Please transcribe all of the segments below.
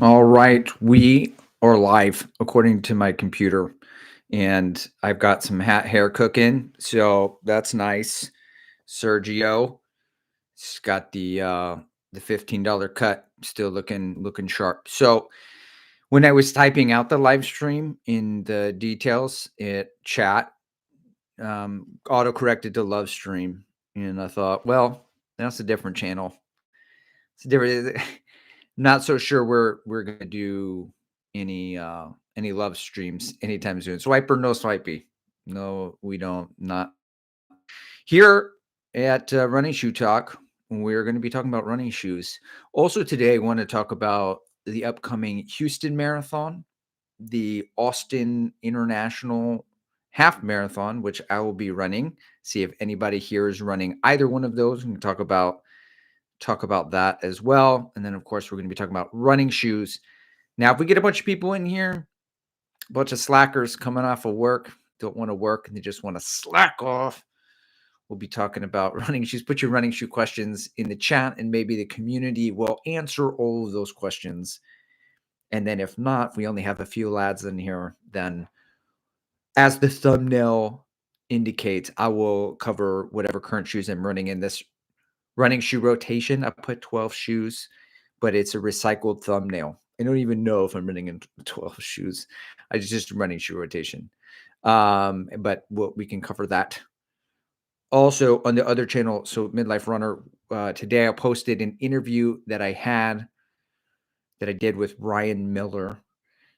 All right, we are live according to my computer, and I've got some hair cooking, so that's nice. Sergio, has got the $15 cut, still looking sharp. So when I was typing out the live stream in the details at chat, auto corrected to love stream, and I thought, well, that's a different channel. It's different. Not so sure we're gonna do any love streams anytime soon. Swiper, no swipey. No, we don't. Not here at Running Shoe Talk. We're going to be talking about running shoes. Also today, I want to talk about the upcoming Houston Marathon, the Austin International Half Marathon, which I will be running. See if anybody here is running either one of those. We can talk about that as well. And then, of course, we're going to be talking about running shoes. Now, if we get a bunch of people in here, a bunch of slackers coming off of work, don't want to work, and they just want to slack off, we'll be talking about running shoes. Put your running shoe questions in the chat, and maybe the community will answer all of those questions. And then if not, if we only have a few lads in here, then as the thumbnail indicates, I will cover whatever current shoes I'm running in this running shoe rotation. I put 12 shoes, but it's a recycled thumbnail. I don't even know if I'm running in 12 shoes. I just running shoe rotation. But we can cover that. Also on the other channel, so Midlife Runner, today I posted an interview that I did with Ryan Miller.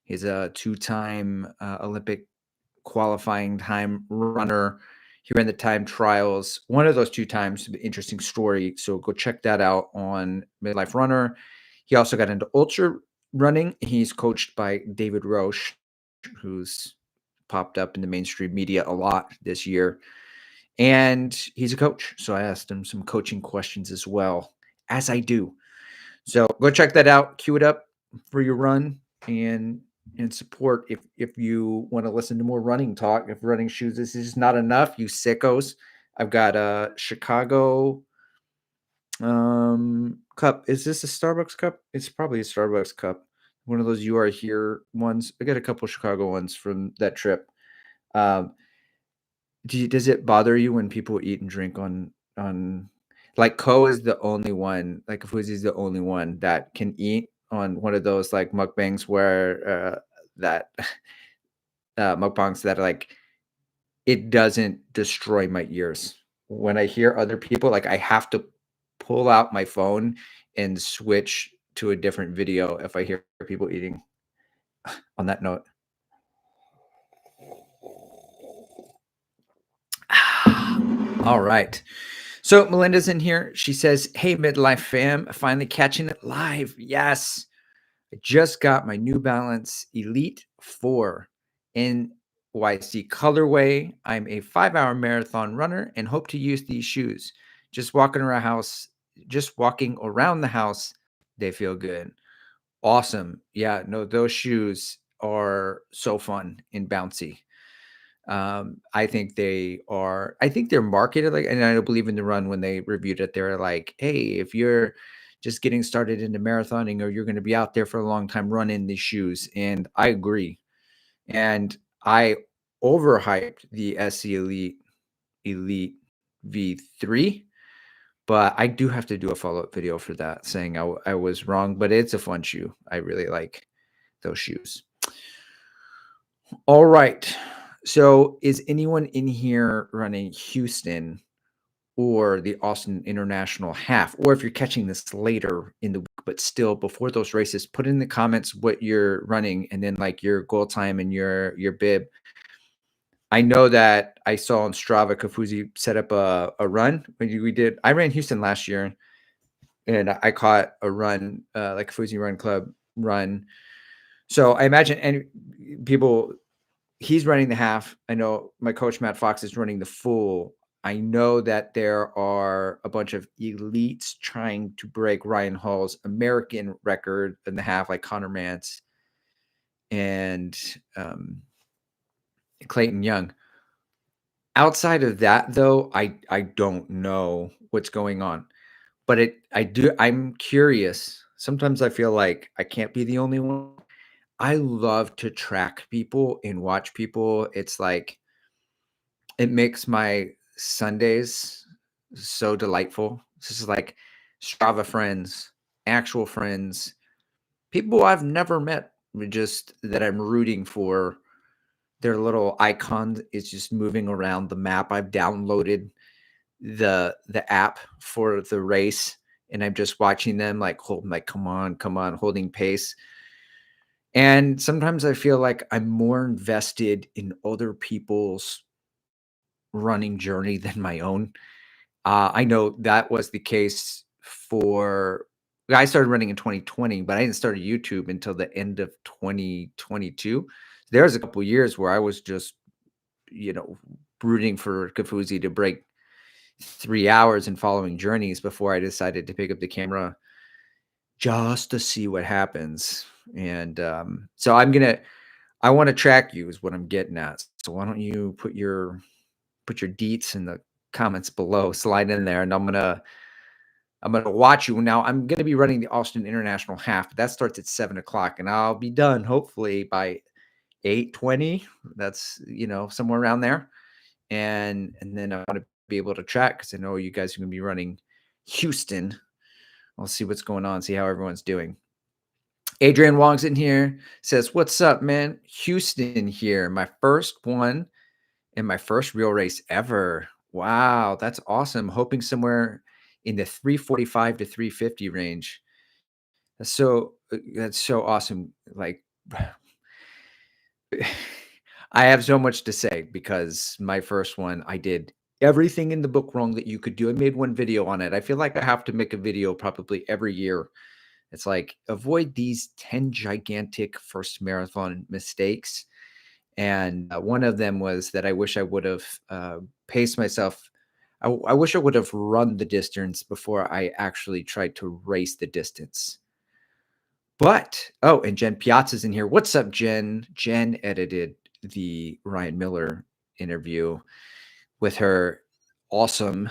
He's a two-time Olympic qualifying time runner. He ran the time trials one of those 2 times. Interesting story. So go check that out on Midlife Runner. He also got into ultra running. He's coached by David Roche, who's popped up in the mainstream media a lot this year. And he's a coach. So I asked him some coaching questions as well, as I do. So go check that out. Cue it up for your run and support if you want to listen to more running talk. If running shoes this is not enough, you sickos. I've got a Chicago cup. Is this a Starbucks cup? It's probably a Starbucks cup. One of those You Are Here ones. I got a couple Chicago ones from that trip. Does it bother you when people eat and drink on like Ko is the only one, like Fuzi's the only one that can eat on one of those like mukbangs where that mukbangs that like it doesn't destroy my ears. When I hear other people, like I have to pull out my phone and switch to a different video if I hear people eating. On that note. All right. So Melinda's in here. She says, "Hey, Midlife fam, finally catching it live. Yes, I just got my New Balance Elite 4 NYC colorway. I'm a 5-hour marathon runner and hope to use these shoes. Just walking around the house, they feel good. Awesome. Yeah, no, those shoes are so fun and bouncy. I think they're marketed like, and I don't believe in the run when they reviewed it, they're like, hey, if you're just getting started into marathoning or you're going to be out there for a long time, run in these shoes. And I agree. And I overhyped the SC Elite V3, but I do have to do a follow-up video for that saying I was wrong, but it's a fun shoe. I really like those shoes. All right. So is anyone in here running Houston or the Austin International Half? Or if you're catching this later in the week, but still before those races, put in the comments what you're running and then like your goal time and your bib. I know that I saw on Strava Kafuzi set up a run when I ran Houston last year and I caught a run, like Kafuzi Run Club run. So I imagine any people, he's running the half. I know my coach, Matt Fox, is running the full. I know that there are a bunch of elites trying to break Ryan Hall's American record in the half, like Connor Mance and Clayton Young. Outside of that, though, I don't know what's going on. But I'm curious. sometimes I feel like I can't be the only one. I love to track people and watch people. It's like it makes my Sundays so delightful. This is like Strava friends, actual friends, people I've never met, just that I'm rooting for. Their little icon is just moving around the map. I've downloaded the app for the race, and I'm just watching them like hold like, come on, holding pace. And sometimes I feel like I'm more invested in other people's running journey than my own. I know that was the case for I started running in 2020, but I didn't start YouTube until the end of 2022. There was a couple years where I was just, you know, rooting for Kafuzi to break 3 hours and following journeys before I decided to pick up the camera just to see what happens. And so I want to track you is what I'm getting at. So why don't you put your deets in the comments below, slide in there, and I'm gonna watch you. Now I'm gonna be running the Austin International Half, but that starts at 7 o'clock, and I'll be done hopefully by 8:20. That's somewhere around there. And then I want to be able to track because I know you guys are gonna be running Houston. I'll see what's going on, see how everyone's doing. Adrian Wong's in here, says, "What's up, man? Houston here. My first one and my first real race ever. Wow, that's awesome. Hoping somewhere in the 345 to 350 range. That's so awesome. Like I have so much to say because my first one, I did everything in the book wrong that you could do. I made one video on it. I feel like I have to make a video probably every year. It's like avoid these 10 gigantic first marathon mistakes. And one of them was that I wish I would have paced myself. I wish I would have run the distance before I actually tried to race the distance. But oh, and Jen Piazza's in here. What's up, Jen? Jen edited the Ryan Miller interview with her awesome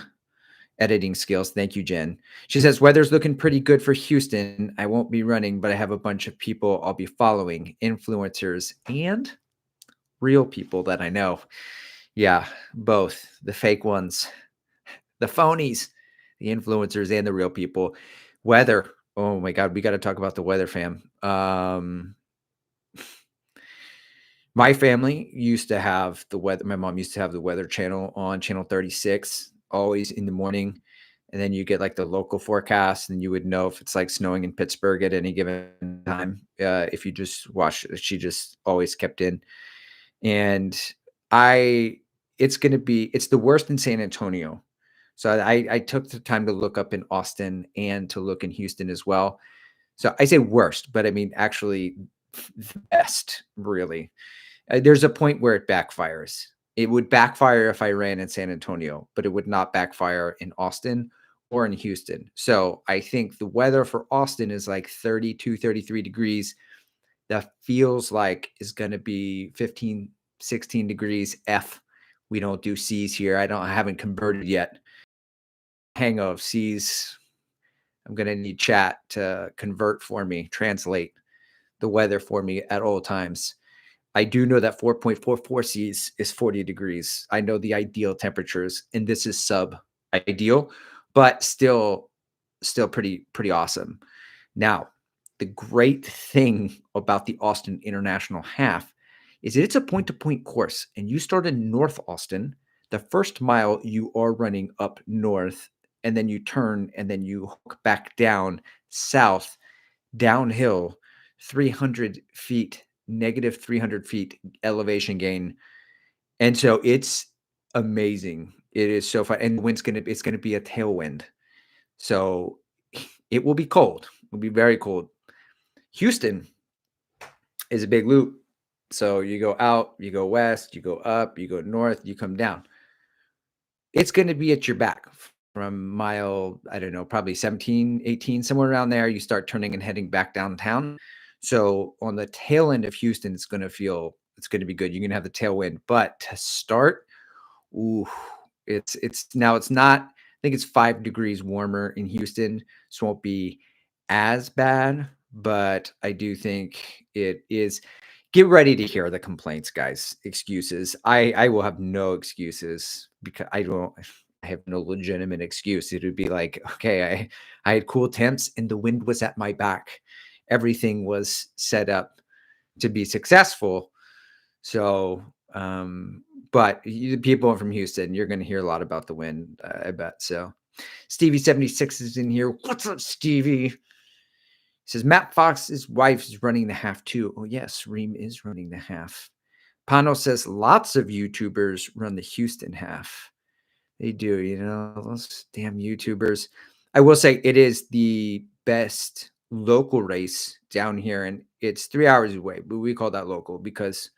editing skills. Thank you, Jen. She says, weather's looking pretty good for Houston. I won't be running, but I have a bunch of people I'll be following, influencers and real people that I know. Yeah, both the fake ones, the phonies, the influencers, and the real people. Weather. Oh my God, we got to talk about the weather, fam. My family used to have the weather. My mom used to have the weather channel on channel 36, always in the morning. And then you get like the local forecast, and you would know if it's like snowing in Pittsburgh at any given time. If you just watch it, she just always kept in. And I it's the worst in San Antonio. So I took the time to look up in Austin and to look in Houston as well. So I say worst, but I mean actually the best, really. There's a point where it backfires. It would backfire if I ran in San Antonio, but it would not backfire in Austin or in Houston. So I think the weather for Austin is like 32, 33 degrees. That feels like is going to be 15, 16 degrees F. We don't do C's here. I haven't converted yet. Hang of C's. I'm going to need chat to convert for me, translate the weather for me at all times. I do know that 4.44 C's is 40 degrees. I know the ideal temperatures, and this is sub ideal, but still pretty awesome. Now, the great thing about the Austin International Half is that it's a point-to-point course, and you start in North Austin. The first mile you are running up north, and then you turn, and then you hook back down south, downhill, 300 feet, negative 300 feet elevation gain. And so it's amazing. It is so fun. And the it's gonna be a tailwind. So it will be cold. It will be very cold. Houston is a big loop. So you go out, you go west, you go up, you go north, you come down. It's going to be at your back from mile, I don't know, probably 17, 18, somewhere around there. You start turning and heading back downtown. So on the tail end of Houston, it's going to be good. You're going to have the tailwind. But to start, ooh, it's not, I think it's 5 degrees warmer in Houston. So it won't be as bad, but I do think it is. Get ready to hear the complaints, guys. Excuses. I will have no excuses because I don't. I have no legitimate excuse. It would be like, okay, I had cool temps and the wind was at my back. Everything was set up to be successful. So, but you, people from Houston, you're going to hear a lot about the wind, I bet. So, Stevie76 is in here. What's up, Stevie? He says Matt Fox's wife is running the half too. Oh, yes, Reem is running the half. Pano says lots of YouTubers run the Houston half. They do, those damn YouTubers. I will say it is the best local race down here, and it's 3 hours away, but we call that local because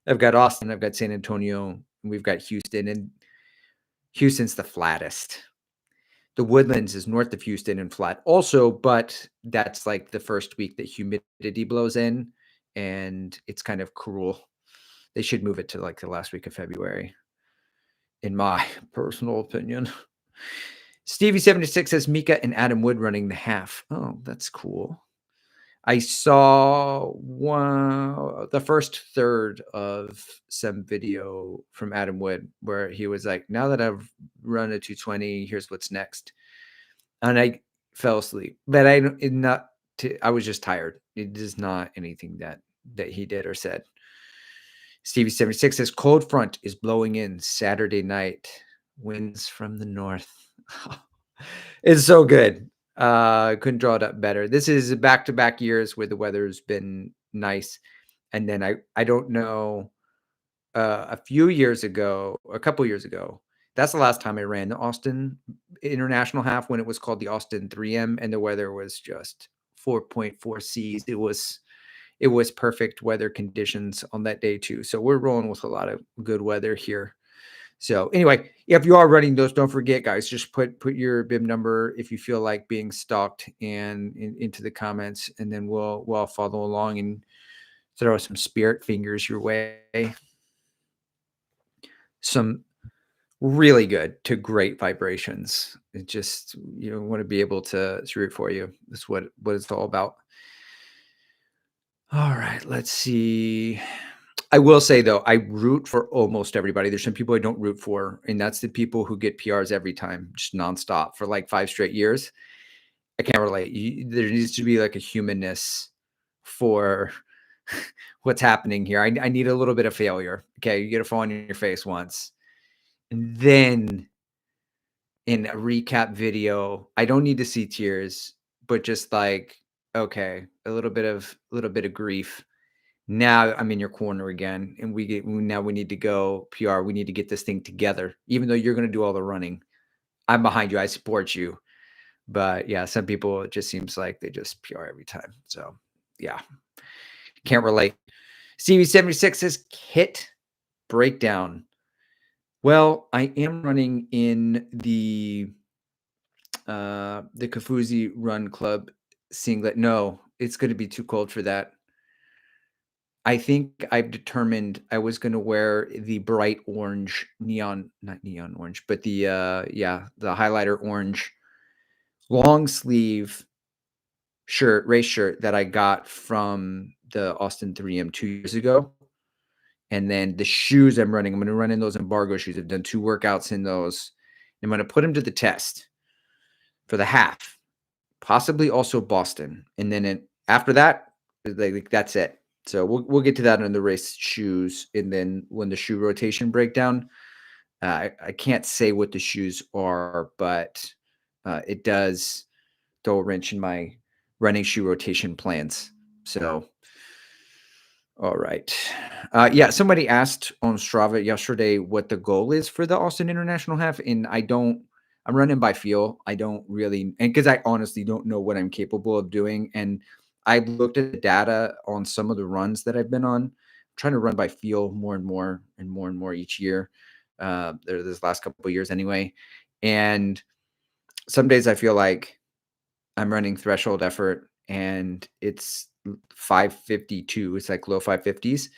I've got Austin, I've got San Antonio, and we've got Houston, and Houston's the flattest. The Woodlands is north of Houston and flat also, but that's like the first week that humidity blows in, and it's kind of cruel. They should move it to like the last week of February, in my personal opinion. Stevie76 says Mika and Adam Wood running the half. Oh, that's cool. I saw the first third of some video from Adam Wood where he was like, now that I've run a 220, here's what's next. And I fell asleep, but I was just tired. It is not anything that he did or said. Stevie76 says cold front is blowing in Saturday night. Winds from the north. It's so good. Couldn't draw it up better. This is back-to-back years where the weather's been nice. And then I don't know, a couple years ago, that's the last time I ran the Austin International Half when it was called the Austin 3M, and the weather was just 4.4 Cs. It was perfect weather conditions on that day too. So we're rolling with a lot of good weather here. So anyway, if you are running those, don't forget, guys, just put your bib number if you feel like being stalked and into the comments, and then we'll follow along and throw some spirit fingers your way. Some really good to great vibrations. It just, want to be able to root for you. That's what it's all about. All right, let's see. I will say though, I root for almost everybody. There's some people I don't root for, and that's the people who get PRs every time, just nonstop for like 5 straight years. I can't relate. There needs to be like a humanness for what's happening here. I need a little bit of failure. Okay, you get a fall on your face once, and then in a recap video, I don't need to see tears, but just like, okay, a little bit of grief. Now I'm in your corner again, and now we need to go PR. We need to get this thing together. Even though you're going to do all the running, I'm behind you. I support you. But yeah, some people, it just seems like they just PR every time. So yeah, can't relate. Stevie76 says kit breakdown. Well, I am running in the Kafuzi Run Club singlet. No, it's going to be too cold for that. I think I've determined I was going to wear the bright orange not neon orange, but the highlighter orange long sleeve race shirt that I got from the Austin 3M 2 years ago. And then the shoes I'm going to run in those embargo shoes. I've done 2 workouts in those. I'm going to put them to the test for the half, possibly also Boston. And then after that, like that's it. So we'll get to that in the race shoes, and then when the shoe rotation breakdown, I can't say what the shoes are, but it does throw a wrench in my running shoe rotation plans. So, all right, yeah. Somebody asked on Strava yesterday what the goal is for the Austin International Half, and I'm running by feel. I don't really, and because I honestly don't know what I'm capable of doing, and I've looked at the data on some of the runs that I've been on. I'm trying to run by feel more and more and more and more each year. This last couple of years anyway. And some days I feel like I'm running threshold effort and it's 552. It's like low 550s.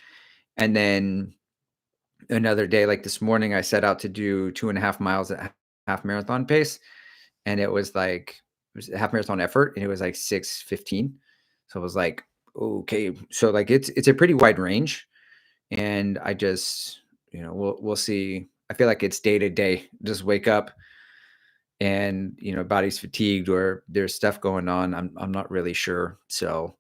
And then another day, like this morning, I set out to do 2.5 miles at half marathon pace. And it was like was a half marathon effort, and it was like 6:15. So I was like, okay, so like it's a pretty wide range, and I just we'll see. I feel like it's day to day. Just wake up and body's fatigued or there's stuff going on. I'm not really sure. So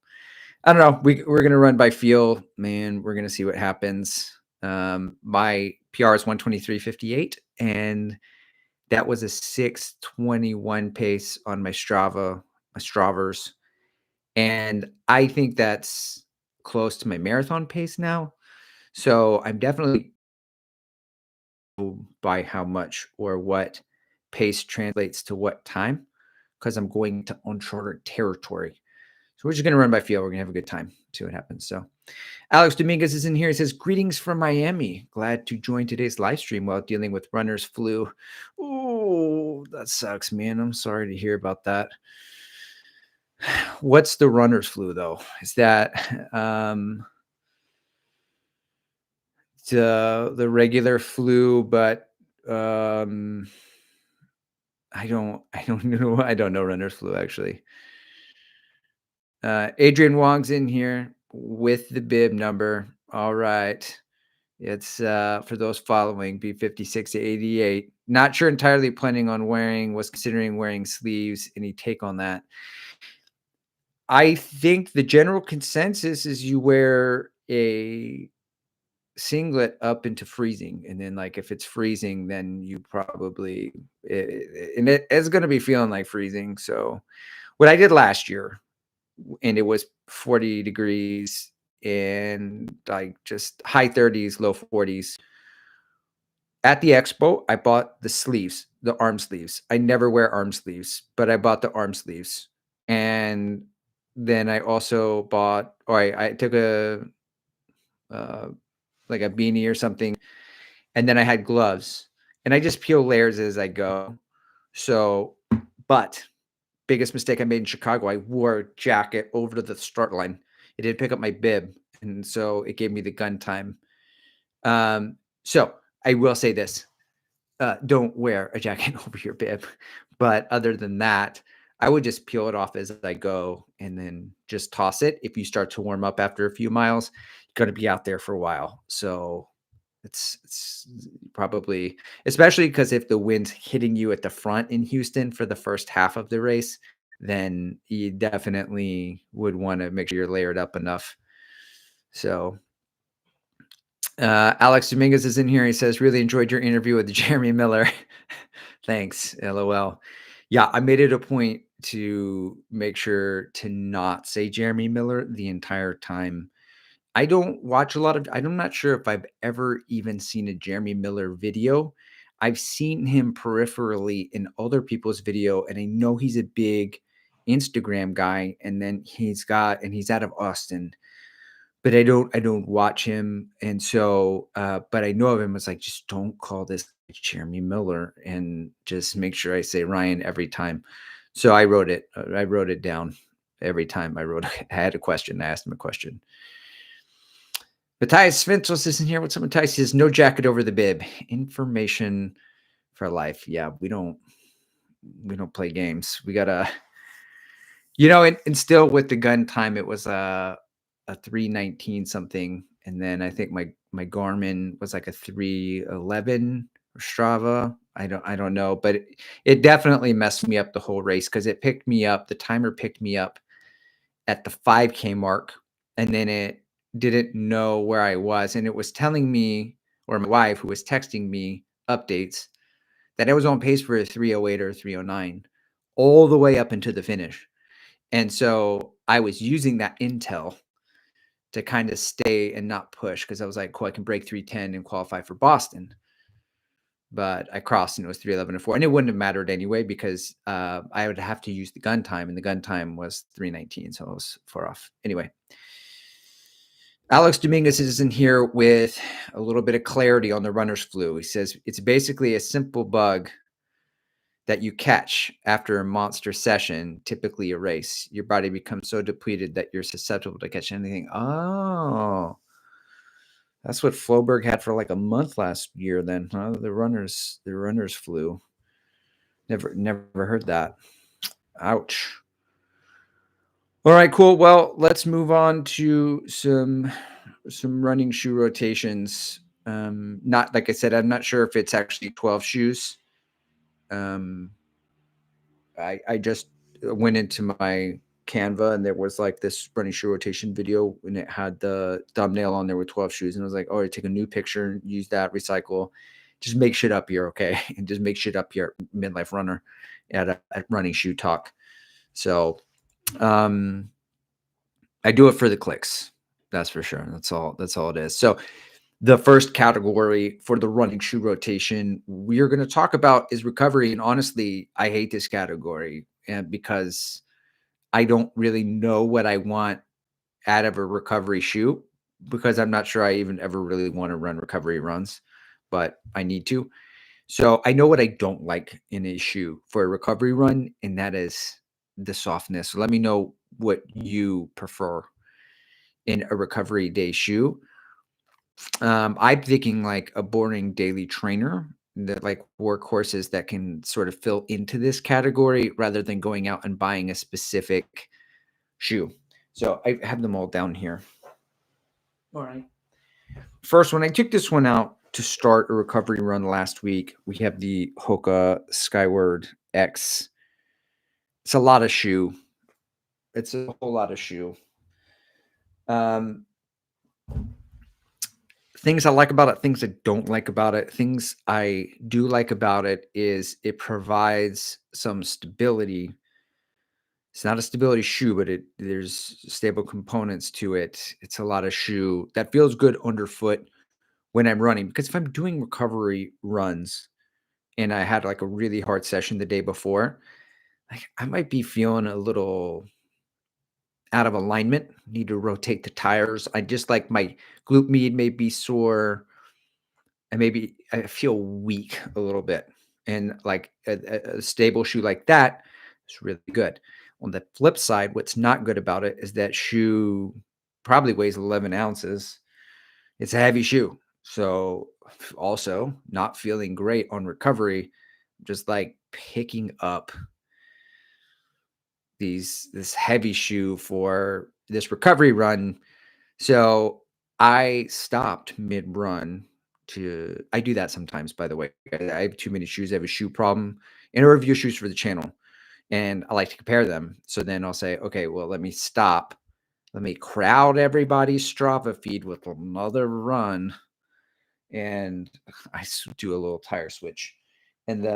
I don't know. We're gonna run by feel, man. We're gonna see what happens. My PR is 1:23:58, and that was a 6:21 pace on my Stravers, and I think that's close to my marathon pace now. So I'm definitely by how much or what pace translates to what time because I'm going to uncharted territory. So we're just going to run by feel. We're going to have a good time. See what happens. So Alex Dominguez is in here. He says, greetings from Miami. Glad to join today's live stream while dealing with runner's flu. Oh, that sucks, man. I'm sorry to hear about that. What's the runner's flu, though? Is that the regular flu, but I don't know. I don't know runner's flu, actually. Adrian Wong's in here with the bib number. All right. It's for those following B56 to 88. Not sure entirely planning on wearing, was considering wearing sleeves. Any take on that? I think the general consensus is you wear a singlet up into freezing. And then like if it's freezing, then you probably and it's gonna be feeling like freezing. So what I did last year, and it was 40 degrees and like just high 30s, low 40s. At the expo, I bought the sleeves, the arm sleeves. I never wear arm sleeves, but I bought the arm sleeves. And then I also bought, or I took uh, like a beanie or something, and then I had gloves. And I just peel layers as I go. So, but biggest mistake I made in Chicago, I wore a jacket over to the start line. It didn't pick up my bib, and so it gave me the gun time. So I will say this: don't wear a jacket over your bib. But other than that, I would just peel it off as I go, and then just toss it. If you start to warm up after a few miles, you're going to be out there for a while. So it's probably, especially because if the wind's hitting you at the front in Houston for the first half of the race, then you definitely would want to make sure you're layered up enough. So Alex Dominguez is in here. He says, really enjoyed your interview with Jeremy Miller. Thanks. LOL. Yeah, I made it a point to make sure to not say Jeremy Miller the entire time. I don't watch a lot of, I'm not sure if I've ever even seen a Jeremy Miller video. I've seen him peripherally in other people's video, and I know he's a big Instagram guy, and then he's out of Austin, but I don't watch him. And so, but I know of him. It's like, just don't call this Jeremy Miller, and just make sure I say Ryan every time. So I wrote it. I wrote it down every time I had a question. I asked him a question. Matthias Sventos isn't here. What's up, Matthias? He says, no jacket over the bib. Information for life. Yeah, we don't play games. We gotta, and still with the gun time, it was a 319 something. And then I think my Garmin was like a 311 or Strava. I don't know, but it definitely messed me up the whole race because it picked me up. The timer picked me up at the 5K mark, and then it didn't know where I was. And it was telling me, or my wife, who was texting me updates, that I was on pace for a 308 or 309 all the way up into the finish. And so I was using that intel to kind of stay and not push because I was like, cool, I can break 310 and qualify for Boston. But I crossed and it was 311 and 4. And it wouldn't have mattered anyway because I would have to use the gun time, and the gun time was 319. So I was far off. Anyway, Alex Dominguez is in here with a little bit of clarity on the runner's flu. He says it's basically a simple bug that you catch after a monster session, typically a race. Your body becomes so depleted that you're susceptible to catch anything. Oh, that's what Floberg had for like a month last year then, huh? The runners flu. Never heard that. Ouch. All right, cool. Well, let's move on to some running shoe rotations. Not like I said, I'm not sure if it's actually 12 shoes. Um, I just went into my Canva and there was like this running shoe rotation video and it had the thumbnail on there with 12 shoes. And I was like, oh, take a new picture, use that, recycle, just make shit up here. Okay. And just make shit up here at Midlife Runner at Running Shoe Talk. So, um, I do it for the clicks. That's for sure. That's all it is. So the first category for the running shoe rotation we're going to talk about is recovery. And honestly, I hate this category and because I don't really know what I want out of a recovery shoe because I'm not sure I even ever really want to run recovery runs, but I need to. So I know what I don't like in a shoe for a recovery run, and that is the softness. So let me know what you prefer in a recovery day shoe. I'm thinking like a boring daily trainer that like workhorses that can sort of fill into this category rather than going out and buying a specific shoe. So I have them all down here. All right. First, when I took this one out to start a recovery run last week, we have the Hoka Skyward X. It's a lot of shoe. It's a whole lot of shoe. Um, Things I like about it, things I don't like about it. Things I do like about it is it provides some stability. It's not a stability shoe, but there's stable components to it. It's a lot of shoe that feels good underfoot when I'm running because if I'm doing recovery runs and I had like a really hard session the day before, like I might be feeling a little out of alignment, need to rotate the tires. I just like my glute med may be sore and maybe I feel weak a little bit. And like a stable shoe like that is really good. On the flip side, what's not good about it is that shoe probably weighs 11 ounces. It's a heavy shoe. So also not feeling great on recovery, just like picking up this heavy shoe for this recovery run. So I stopped mid run to I do that sometimes, by the way. I have too many shoes. I have a shoe problem. And I review shoes for the channel and I like to compare them. So then I'll say, okay, well, let me stop. Let me crowd everybody's Strava feed with another run. And do a little tire switch. And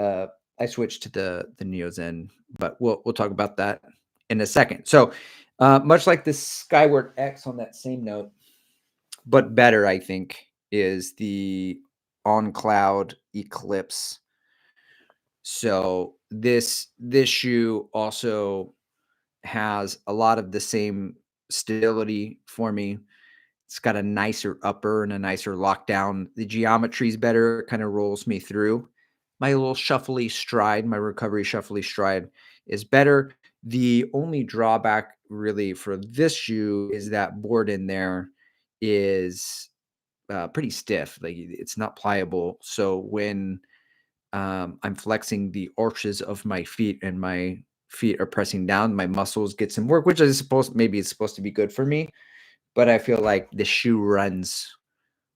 I switched to the Neo Zen, but we'll talk about that in a second. So much like the Skyward X on that same note, but better, I think, is the On Cloud Eclipse. So this shoe also has a lot of the same stability for me. It's got a nicer upper and a nicer lockdown. The geometry is better. It kind of rolls me through. My little shuffly stride, my recovery shuffly stride is better. The only drawback really for this shoe is that board in there is pretty stiff. Like it's not pliable. So when I'm flexing the arches of my feet and my feet are pressing down, my muscles get some work, which is supposed maybe it's supposed to be good for me. But I feel like the shoe runs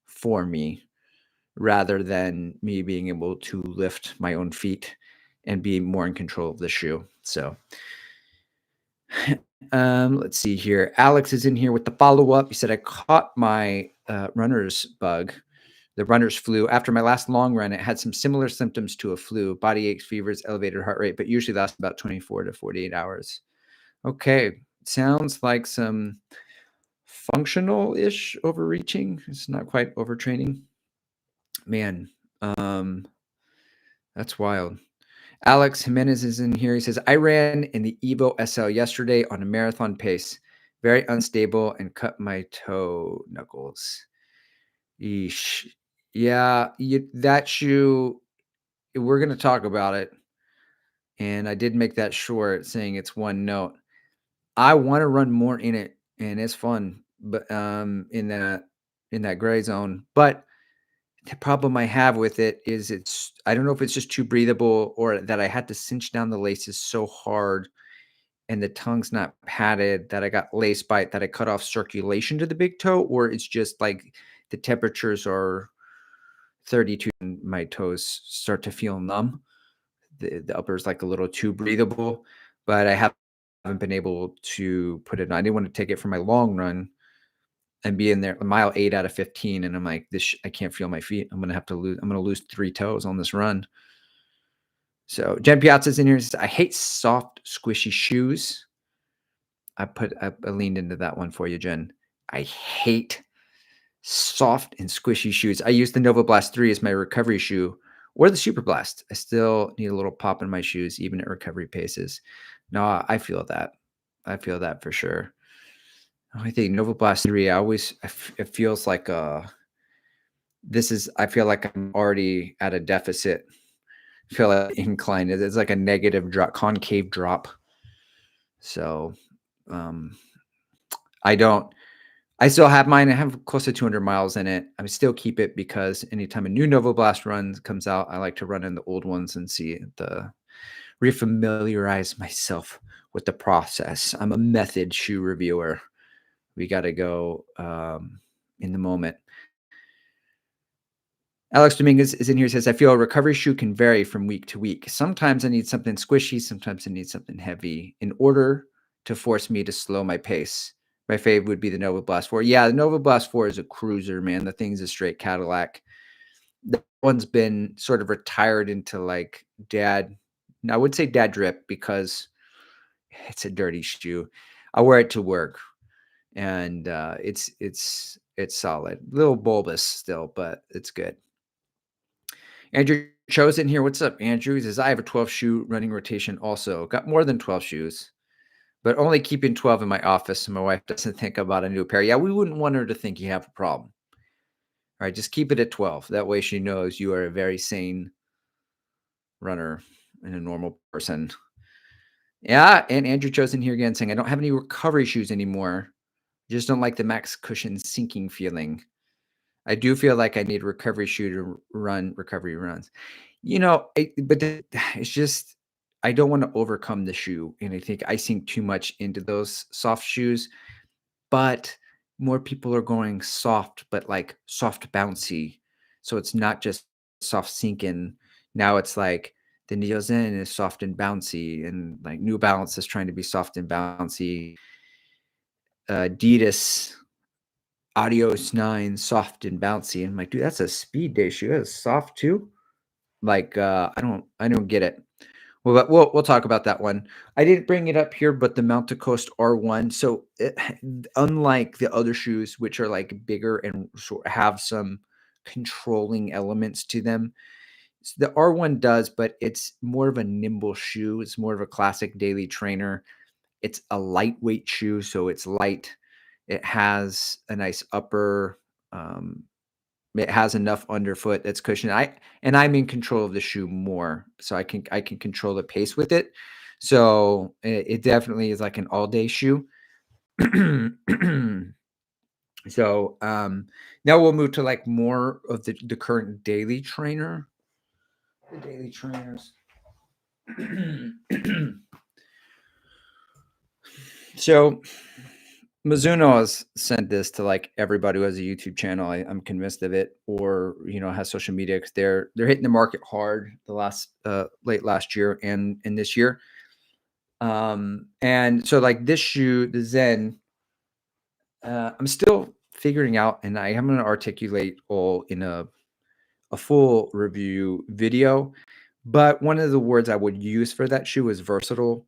for me rather than me being able to lift my own feet and be more in control of the shoe. So let's see here. Alex is in here with the follow up. He said, I caught my runner's bug, the runner's flu. After my last long run, it had some similar symptoms to a flu, body aches, fevers, elevated heart rate, but usually lasts about 24 to 48 hours. Okay. Sounds like some functional-ish overreaching. It's not quite overtraining. Man, that's wild. Alex Jimenez is in here. He says, I ran in the Evo SL yesterday on a marathon pace. Very unstable and cut my toe knuckles. Eesh. Yeah, that shoe, we're going to talk about it. And I did make that short saying it's one note. I want to run more in it and it's fun, but in that gray zone. But the problem I have with it is I don't know if it's just too breathable or that I had to cinch down the laces so hard and the tongue's not padded, that I got lace bite, that I cut off circulation to the big toe, or it's just like the temperatures are 32 and my toes start to feel numb. The upper is like a little too breathable, but I haven't been able to put it on. I didn't want to take it for my long run and be in there mile 8 out of 15, and I'm like, I can't feel my feet. I'm gonna lose 3 toes on this run. So Jen Piazza's in here. Says, I hate soft, squishy shoes. I leaned into that one for you, Jen. I hate soft and squishy shoes. I use the Nova Blast 3 as my recovery shoe or the Super Blast. I still need a little pop in my shoes, even at recovery paces. No, I feel that. I feel that for sure. I think Nova Blast 3, it feels like I feel like I'm already at a deficit. I feel like incline. It's like a negative drop, concave drop. So um I don't I still have mine. I have close to 200 miles in it. I would still keep it because anytime a new Nova Blast run comes out, I like to run in the old ones and refamiliarize myself with the process. I'm a method shoe reviewer. We got to go in the moment. Alex Dominguez is in here. Says, I feel a recovery shoe can vary from week to week. Sometimes I need something squishy. Sometimes I need something heavy in order to force me to slow my pace. My fave would be the Nova Blast 4. Yeah, the Nova Blast 4 is a cruiser, man. The thing's a straight Cadillac. That one's been sort of retired into like dad. I would say dad drip because it's a dirty shoe. I wear it to work, and it's solid. A little bulbous still, but it's good. Andrew Cho's in here. What's up, Andrew? He says, I have a 12 shoe running rotation also. Got more than 12 shoes, but only keeping 12 in my office so my wife doesn't think about a new pair. Yeah, we wouldn't want her to think you have a problem. All right, just keep it at 12. That way she knows you are a very sane runner and a normal person. Yeah, and Andrew Cho's in here again saying, I don't have any recovery shoes anymore. Just don't like the max cushion sinking feeling. I do feel like I need a recovery shoe to run recovery runs. It's just I don't want to overcome the shoe, and I think I sink too much into those soft shoes. But more people are going soft, but like soft bouncy. So it's not just soft sinking. Now it's like the Neo Zen is soft and bouncy, and like New Balance is trying to be soft and bouncy. ADIDAS Adios 9 soft and bouncy. And I'm like, dude, that's a speed day shoe. That's soft too. Like, I don't get it. Well, but we'll talk about that one. I didn't bring it up here, but the Mountain Coast R1. So, unlike the other shoes, which are like bigger and have some controlling elements to them, the R1 does, but it's more of a nimble shoe. It's more of a classic daily trainer. It's a lightweight shoe, so it's light. It has a nice upper. Um, it has enough underfoot that's cushioned. I'm in control of the shoe more, so I can control the pace with it. So it definitely is like an all day shoe. So now we'll move to like more of the current daily trainer. The daily trainers. So Mizuno has sent this to like everybody who has a YouTube channel. I'm convinced of it, or has social media, because they're hitting the market hard the late last year and in this year. And so like this shoe, the Zen, I'm still figuring out, and I am going to articulate all in a full review video. But one of the words I would use for that shoe is versatile,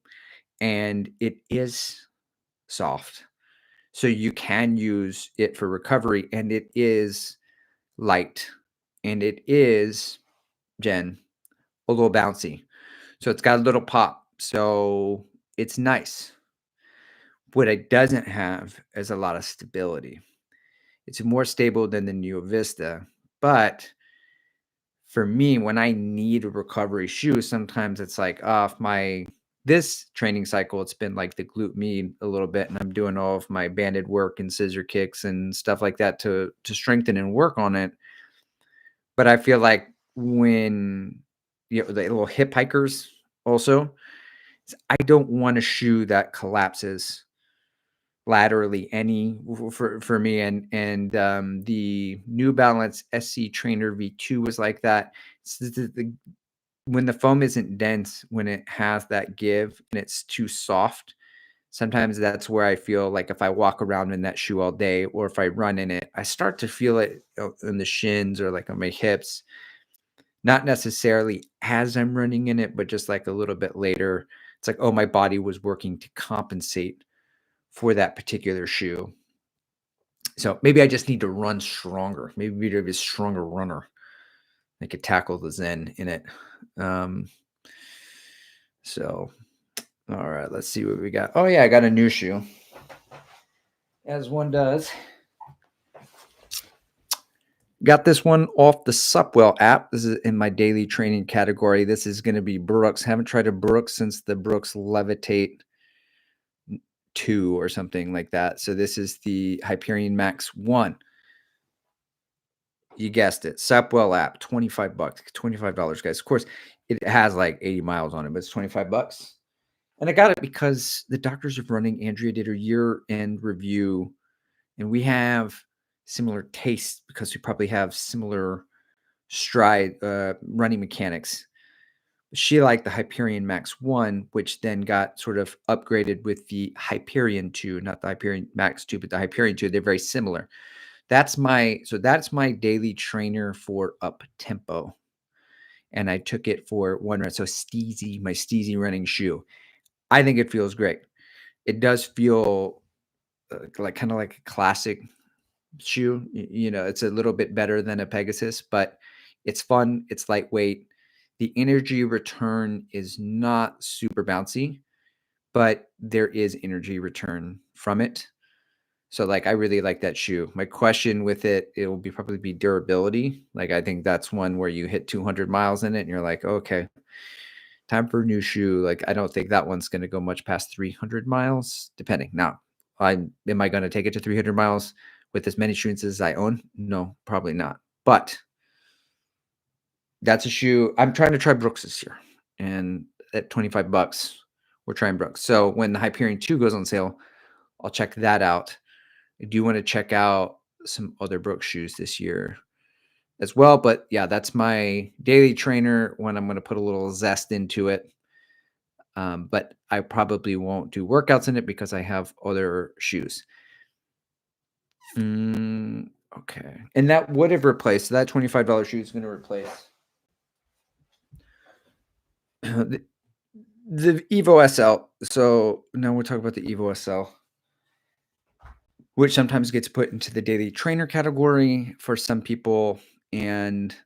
and it is soft. So you can use it for recovery, and it is light, and it is, Jen, a little bouncy. So it's got a little pop. So it's nice. What it doesn't have is a lot of stability. It's more stable than the Neo Vista. But for me, when I need a recovery shoe, sometimes it's like off this training cycle, it's been like the glute med a little bit, and I'm doing all of my banded work and scissor kicks and stuff like that to strengthen and work on it. But I feel like when the little hip hikers also, I don't want a shoe that collapses laterally any for me, and the New Balance SC Trainer V2 was like that. It's when the foam isn't dense, when it has that give and it's too soft, sometimes that's where I feel like if I walk around in that shoe all day or if I run in it, I start to feel it in the shins or like on my hips. Not necessarily as I'm running in it, but just like a little bit later. It's like, oh, my body was working to compensate for that particular shoe. So maybe I just need to run stronger. Maybe to be a stronger runner. I could tackle the Zen in it. Um, so, all right, let's see what we got. Oh, yeah, I got a new shoe, as one does. Got this one off the Supwell app. This is in my daily training category. This is going to be Brooks. Haven't tried a Brooks since the Brooks Levitate 2 or something like that. So this is the Hyperion Max 1. You guessed it. Supwell app, $25, $25, guys. Of course, it has like 80 miles on it, but it's $25. And I got it because the doctors are running. Andrea did her year-end review, and we have similar tastes because we probably have similar stride running mechanics. She liked the Hyperion Max 1, which then got sort of upgraded with the Hyperion 2, not the Hyperion Max 2, but the Hyperion 2. They're very similar. That's my daily trainer for up tempo. And I took it for one run. So Steezy, my Steezy running shoe. I think it feels great. It does feel like kind of like a classic shoe. You know, it's a little bit better than a Pegasus, but it's fun. It's lightweight. The energy return is not super bouncy, but there is energy return from it. So like, I really like that shoe. My question with it will be probably be durability. Like, I think that's one where you hit 200 miles in it and you're like, okay, time for a new shoe. Like, I don't think that one's going to go much past 300 miles, depending. Now, am I going to take it to 300 miles with as many shoes as I own? No, probably not. But that's a shoe. I'm trying to try Brooks this year. And at $25, we're trying Brooks. So when the Hyperion 2 goes on sale, I'll check that out. I do want to check out some other Brooks shoes this year as well. But yeah, that's my daily trainer when I'm going to put a little zest into it. But I probably won't do workouts in it because I have other shoes. Okay. And that would have replaced, so that $25 shoe is going to replace the Evo SL. So now we'll talk about the Evo SL, which sometimes gets put into the daily trainer category for some people. And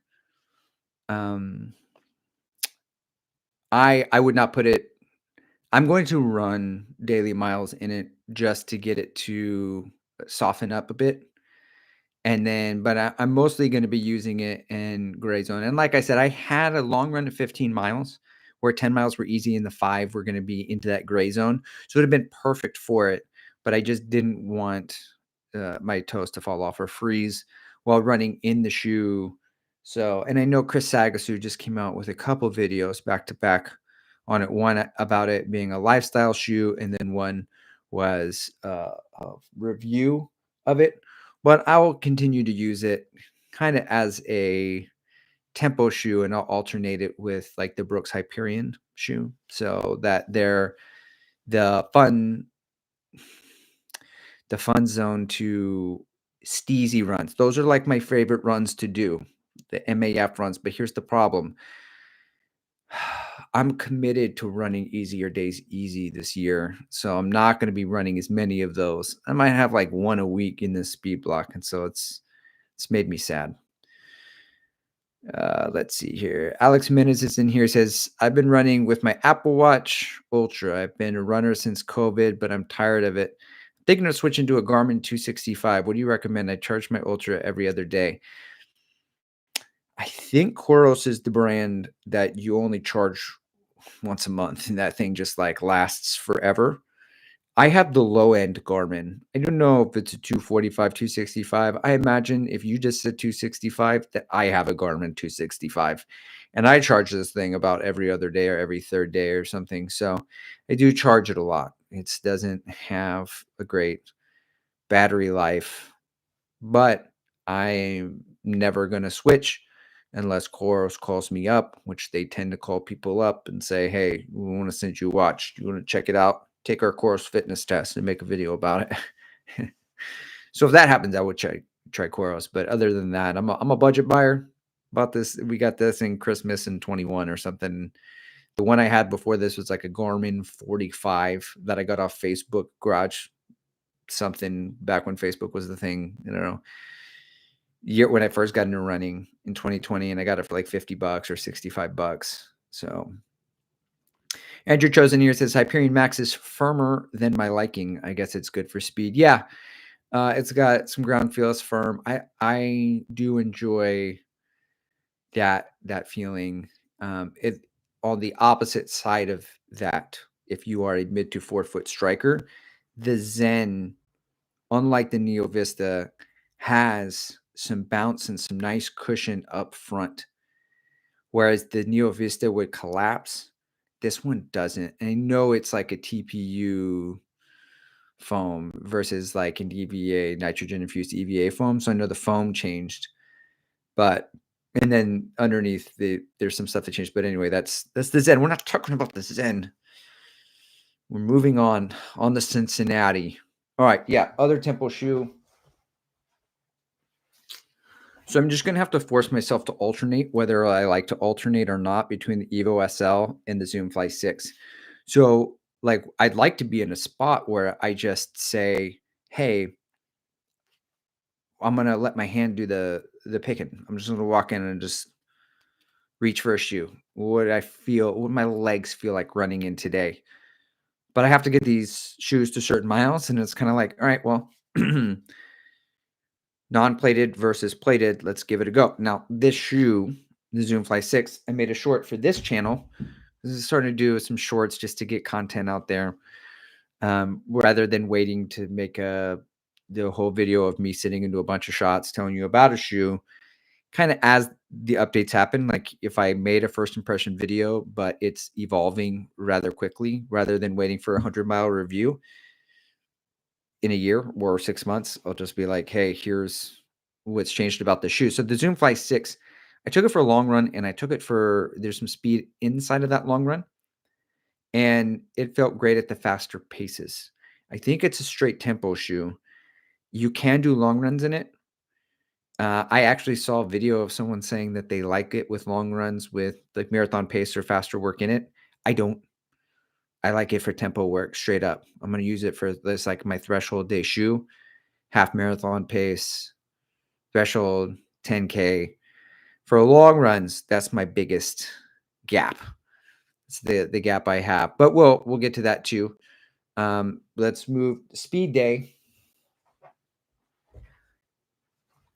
I would not put it. I'm going to run daily miles in it just to get it to soften up a bit. And then, but I'm mostly going to be using it in gray zone. And like I said, I had a long run of 15 miles where 10 miles were easy and the 5 were going to be into that gray zone. So it would have been perfect for it. But I just didn't want my toes to fall off or freeze while running in the shoe. So, and I know Chris Sagasu just came out with a couple videos back to back on it. One about it being a lifestyle shoe, and then one was a review of it. But I will continue to use it kind of as a tempo shoe, and I'll alternate it with like the Brooks Hyperion shoe, so that they're the fun zone to steezy runs. Those are like my favorite runs to do, the MAF runs. But here's the problem. I'm committed to running easier days easy this year. So I'm not going to be running as many of those. I might have like one a week in this speed block. And so it's made me sad. Let's see here. Alex Menes is in here. Says, I've been running with my Apple Watch Ultra. I've been a runner since COVID, but I'm tired of it. Thinking of switching to a Garmin 265. What do you recommend? I charge my Ultra every other day. I think Coros is the brand that you only charge once a month, and that thing just like lasts forever. I have the low end Garmin. I don't know if it's a 245, 265. I imagine if you just said 265, that I have a Garmin 265. And I charge this thing about every other day or every third day or something. So I do charge it a lot. It doesn't have a great battery life, but I'm never going to switch unless Koros calls me up, which they tend to call people up and say, hey, we want to send you a watch. Do you want to check it out? Take our Koros fitness test and make a video about it. So if that happens, I would try Koros. But other than that, I'm a budget buyer. Bought this. We got this in Christmas in 21 or something. The one I had before this was like a Garmin 45 that I got off Facebook Garage something back when Facebook was the thing. I don't know. Year when I first got into running in 2020, and I got it for like $50 or $65. So Andrew Chosen here says Hyperion Max is firmer than my liking. I guess it's good for speed. Yeah. It's got some ground feel. It's firm. I do enjoy that feeling. It on the opposite side of that, if you are a mid to 4-foot striker, the Zen, unlike the Neo Vista, has some bounce and some nice cushion up front. Whereas the Neo Vista would collapse, this one doesn't. And I know it's like a TPU foam versus like an EVA, nitrogen infused EVA foam. So I know the foam changed, but and then underneath there's some stuff that changed. But anyway, that's the Zen. We're not talking about the Zen. We're moving on the Cincinnati. All right, yeah, other Tempo shoe. So I'm just gonna have to force myself to alternate whether I like to alternate or not between the Evo SL and the Zoom Fly 6. So like I'd like to be in a spot where I just say, hey, I'm gonna let my hand do the picking. I'm just gonna walk in and just reach for a shoe. What I feel, what my legs feel like running in today. But I have to get these shoes to certain miles, and it's kind of like, all right, well, non-plated versus plated. Let's give it a go. Now, this shoe, the Zoom Fly 6, I made a short for this channel. This is starting to do some shorts just to get content out there, rather than waiting to make the whole video of me sitting into a bunch of shots telling you about a shoe. Kind of as the updates happen, like if I made a first impression video, but it's evolving rather quickly, rather than waiting for a 100-mile review in a year or 6 months, I'll just be like, hey, here's what's changed about the shoe. So the Zoom Fly 6, I took it for a long run, and I took it for, there's some speed inside of that long run, and it felt great at the faster paces. I think it's a straight tempo shoe. You can do long runs in it. I actually saw a video of someone saying that they like it with long runs with like marathon pace or faster work in it. I don't. I like it for tempo work straight up. I'm going to use it for this, like my threshold day shoe, half marathon pace, threshold 10K. For long runs, that's my biggest gap. It's the gap I have. But we'll get to that too. Let's move speed day.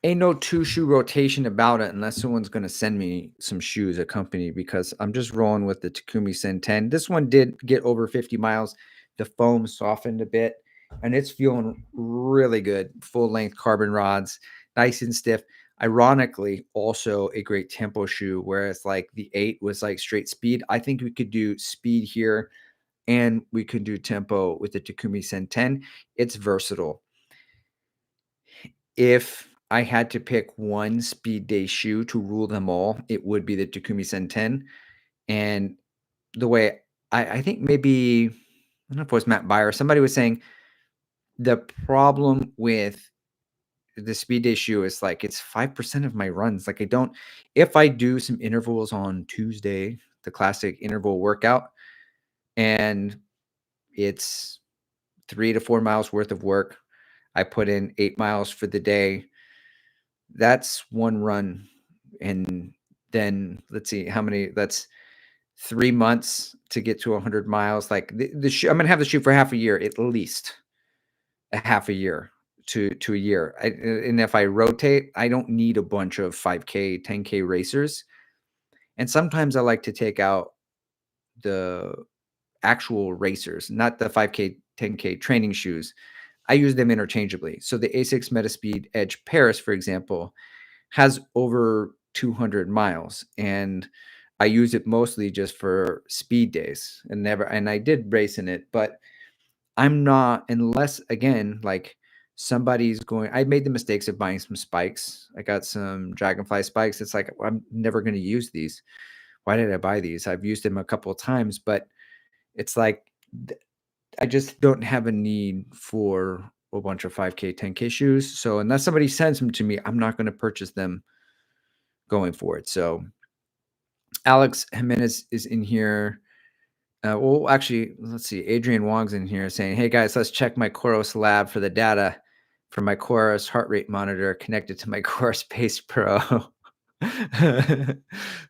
Ain't no 2-shoe rotation about it unless someone's going to send me some shoes, a company, because I'm just rolling with the Takumi Sen 10. This one did get over 50 miles. The foam softened a bit, and it's feeling really good. Full-length carbon rods, nice and stiff. Ironically, also a great tempo shoe, whereas like the 8 was like straight speed. I think we could do speed here, and we could do tempo with the Takumi Sen 10. It's versatile. If I had to pick one speed day shoe to rule them all, it would be the Takumi Sen 10. And the way I think maybe, I don't know if it was Matt Beyer, somebody was saying the problem with the speed day shoe is like it's 5% of my runs. Like I don't, if I do some intervals on Tuesday, the classic interval workout, and it's 3 to 4 miles worth of work, I put in 8 miles for the day. That's one run. And then let's see how many, that's 3 months to get to 100 miles. Like the shoe, I'm going to have the shoe for half a year, at least a half a year to a year. And if I rotate, I don't need a bunch of 5K, 10K racers. And sometimes I like to take out the actual racers, not the 5K, 10K training shoes. I use them interchangeably. So the ASICS Metaspeed Edge Paris, for example, has over 200 miles. And I use it mostly just for speed days and I did race in it, but I'm not unless again, like somebody's going I made the mistakes of buying some spikes. I got some Dragonfly spikes. It's like I'm never going to use these. Why did I buy these? I've used them a couple of times, but it's like I just don't have a need for a bunch of 5K, 10K shoes. So unless somebody sends them to me, I'm not going to purchase them going forward. So Alex Jimenez is in here. Well, actually, let's see. Adrian Wong's in here saying, "Hey guys, let's check my Coros lab for the data from my Coros heart rate monitor connected to my Coros Pace Pro."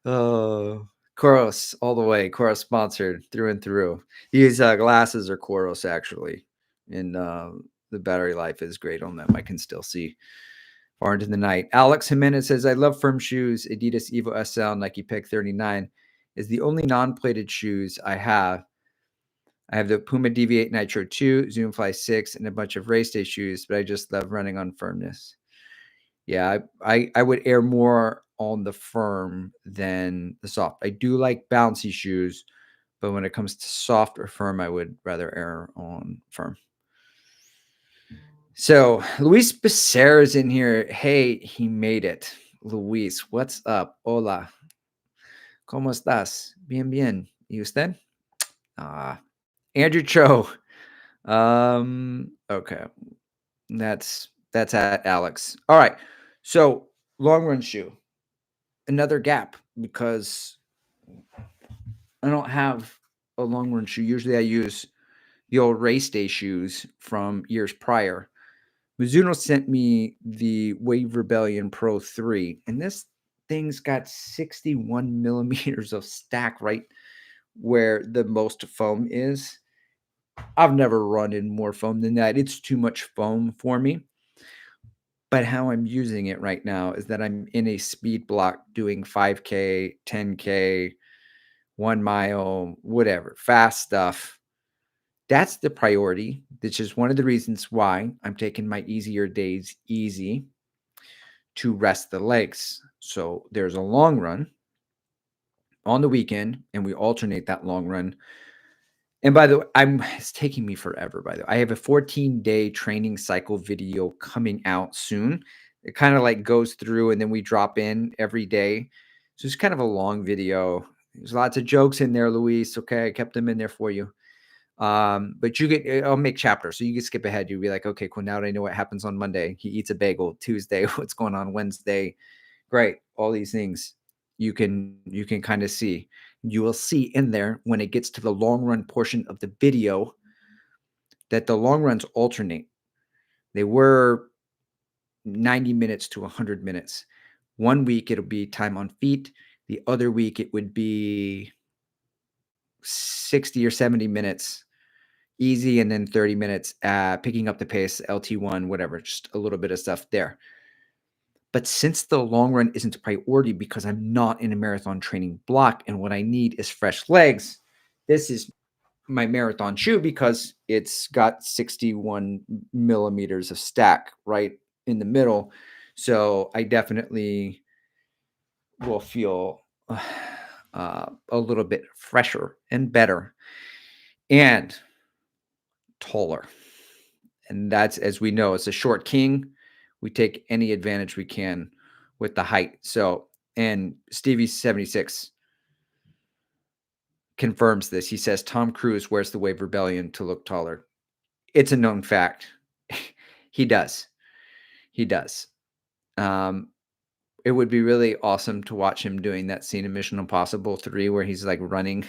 Oh, Coros all the way. Coros sponsored through and through. These glasses are Coros actually, and the battery life is great on them. I can still see far into the night. Alex Jimenez says, "I love firm shoes. Adidas Evo SL Nike Peg 39 is the only non-plated shoes I have. I have the Puma Deviate Nitro 2, Zoomfly 6, and a bunch of race day shoes, but I just love running on firmness." Yeah, I would err more on the firm than the soft. I do like bouncy shoes, but when it comes to soft or firm, I would rather err on firm. So Luis Becerra is in here. Hey, he made it. Luis, what's up? Hola. ¿Cómo estás? Bien, bien. ¿Y usted? Andrew Cho. Okay. That's at Alex. All right. So long run shoe. Another gap because I don't have a long run shoe. Usually I use the old race day shoes from years prior. Mizuno sent me the Wave Rebellion Pro 3, and this thing's got 61 millimeters of stack right where the most foam is. I've never run in more foam than that. It's too much foam for me. But how I'm using it right now is that I'm in a speed block doing 5K, 10K, 1 mile, whatever, fast stuff. That's the priority, which is one of the reasons why I'm taking my easier days easy to rest the legs. So there's a long run on the weekend, and we alternate that long run. And by the way, it's taking me forever, by the way. I have a 14-day training cycle video coming out soon. It kind of like goes through and then we drop in every day. So it's kind of a long video. There's lots of jokes in there, Luis. Okay, I kept them in there for you. But I'll make chapters. So you can skip ahead. You'll be like, okay, cool. Now I know what happens on Monday. He eats a bagel. Tuesday, what's going on Wednesday? Great. All these things you can kind of see. You will see in there when it gets to the long run portion of the video that the long runs alternate. They were 90 minutes to 100 minutes. One week it'll be time on feet. The other week it would be 60 or 70 minutes easy, and then 30 minutes picking up the pace, LT1, whatever, just a little bit of stuff there. But since the long run isn't a priority because I'm not in a marathon training block and what I need is fresh legs, this is my marathon shoe because it's got 61 millimeters of stack right in the middle. So I definitely will feel a little bit fresher and better and taller. And that's, as we know, it's a short king. We take any advantage we can with the height. So, and Stevie 76 confirms this. He says Tom Cruise wears the Wave Rebellion to look taller. It's a known fact. He does. He does. It would be really awesome to watch him doing that scene in Mission Impossible 3 where he's like running,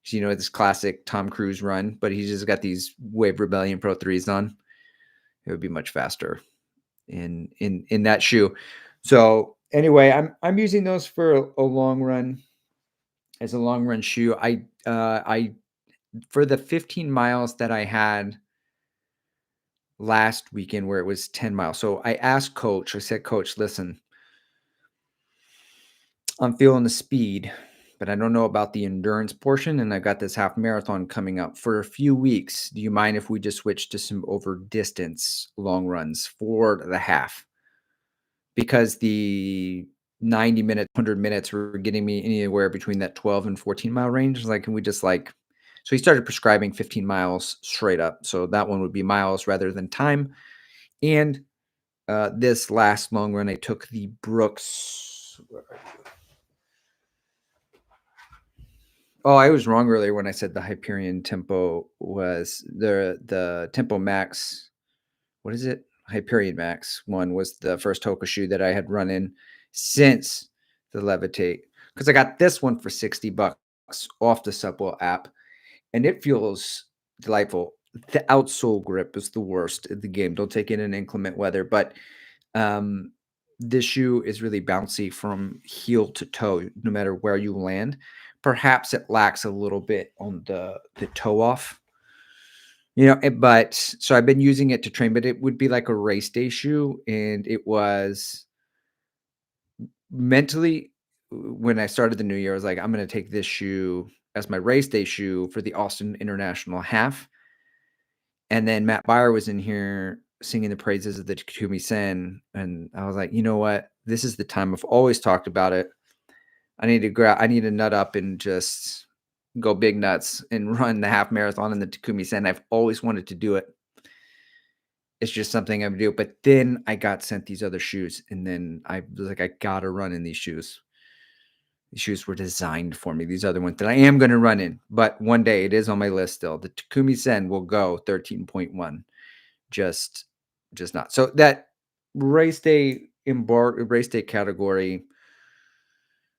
you know, this classic Tom Cruise run, but he's just got these Wave Rebellion Pro 3s on. It would be much faster in that shoe. So anyway, I'm using those for a long run as a long run shoe. I for the 15 miles that I had last weekend where it was 10 miles. So I asked coach, I said, "Coach, listen, I'm feeling the speed, but I don't know about the endurance portion. And I've got this half marathon coming up for a few weeks. Do you mind if we just switch to some over distance long runs for the half?" Because the 90 minutes, 100 minutes were getting me anywhere between that 12 and 14-mile range. I was like, "Can we just, like" so he started prescribing 15 miles straight up. So that one would be miles rather than time. And, this last long run, I took the Brooks. Oh, I was wrong earlier when I said the Hyperion Tempo was the Tempo Max. What is it? Hyperion Max one was the first Hoka shoe that I had run in since the Levitate, because I got this one for 60 bucks off the Supple app, and it feels delightful. The outsole grip is the worst in the game. Don't take it in inclement weather, but um, this shoe is really bouncy from heel to toe, no matter where you land. Perhaps it lacks a little bit on the toe off, but so I've been using it to train, but it would be like a race day shoe, and it was mentally when I started the new year, I was like, I'm gonna take this shoe as my race day shoe for the Austin International Half. And then Matt Beyer was in here singing the praises of the Takumi Sen, and I was like, you know what? This is the time. I've always talked about it. I need to nut up and just go big nuts and run the half marathon in the Takumi Sen. I've always wanted to do it. It's just something I would do. But then I got sent these other shoes, and then I was like, I gotta run in these shoes. These shoes were designed for me. These other ones that I am going to run in, but one day it is on my list still. The Takumi Sen will go 13.1. Just, just not. So that race day category,